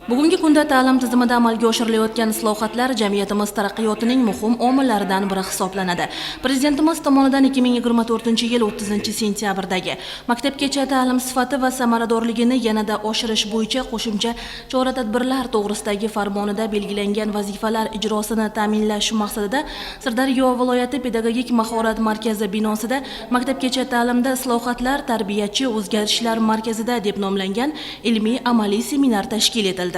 Bugungi kunda ta'lim tizimida amalga oshirilayotgan islohotlar jamiyatimiz taraqqiyotining muhim omillaridan biri hisoblanadi. Prezidentimiz tomonidan 2024-yil 30-sentyabrdagi maktabgacha ta'lim sifati va samaradorligini yanada oshirish bo'yicha qo'shimcha chora-tadbirlar to'g'risidagi farmonida belgilangan vazifalar ijrosini ta'minlash maqsadida Sirdaryo viloyati pedagogik mahorat markazi binosida maktabgacha ta'limda islohotlar tarbiyachi o'zgarishlar markazida deb nomlangan ilmiy-amaliy seminar tashkil etildi.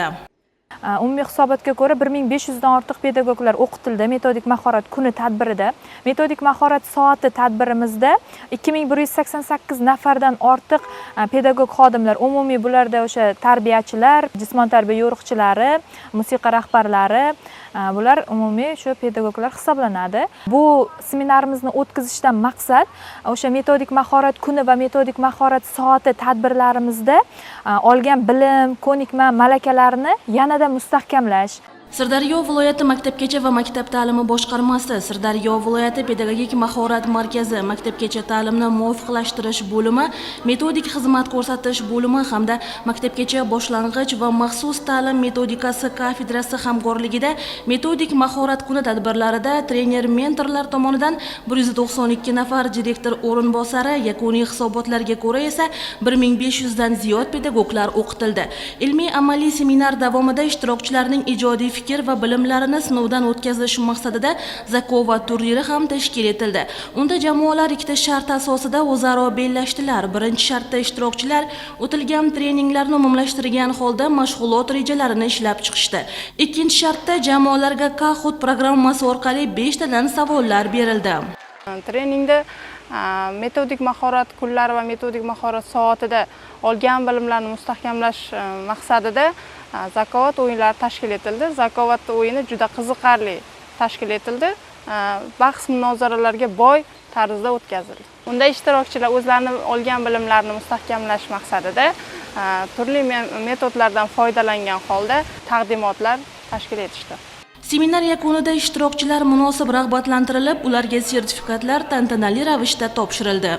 Umumiy hisobotga ko'ra 1500 dan ortiq pedagoglar o'qitildi metodik mahorat kuni tadbirida. Metodik mahorat soati tadbirimizda 2188 nafardan ortiq pedagog xodimlar, umumiy bularda o'sha tarbiyachilar, jismon tarbiya yo'riqchilari, musiqa rahbarlari, bular umumiy shu pedagoglar hisoblanadi. Bu seminarimizni o'tkazishdan maqsad o'sha metodik mahorat kuni va metodik mahorat soati tadbirlarimizda olgan bilim, ko'nikma, malakalarni yanada mustahkamlash. Sirdaryo viloyati maktabgacha va maktab ta'limi boshqarmasi, Sirdaryo viloyati pedagogik mahorat markazi, maktabgacha ta'limni muvofiqlashtirish bo'limi, metodik xizmat ko'rsatish bo'limi hamda maktabgacha boshlang'ich va maxsus ta'lim metodikasi kafedrasi hamkorligida metodik mahorat kuni tadbirlarida trener-mentorlar tomonidan 192 nafar direktor o'rinbosari, yakuniy hisobotlarga ko'ra esa 1500 dan ziyod pedagoglar o'qitildi. Ilmiy-amaliy seminar davomida ishtirokchilarning ijodiy fikr va bilimlarini sinovdan o'tkazish maqsadida zakovat turniri ham tashkil etildi. Unda jamoalar ikkita shart asosida o'zaro bellashdilar. Birinchi shartda ishtirokchilar o'tilgan treninglarni umumlashtirgan holda mashg'ulot rejalarini ishlab chiqishdi. Ikkinchi shartda jamoalarga Kahoot programmasi orqali 5 tadan savollar berildi. Treningda metodik mahorat kunlari va metodik mahorat soatida olgan bilimlarni mustahkamlash maqsadida zakovat o'yinlari tashkil etildi. Zakovat o'yini juda qiziqarli tashkil etildi. Bahs munozaralarga boy tarzda o'tkazildi. Unda ishtirokchilar o'zlarini olgan bilimlarini mustahkamlash maqsadida turli metodlardan foydalangan holda taqdimotlar tashkil etishdi. Seminar yakunida ishtirokchilar munosib rag'batlantirilib, ularga sertifikatlar tantanali ravishda topshirildi.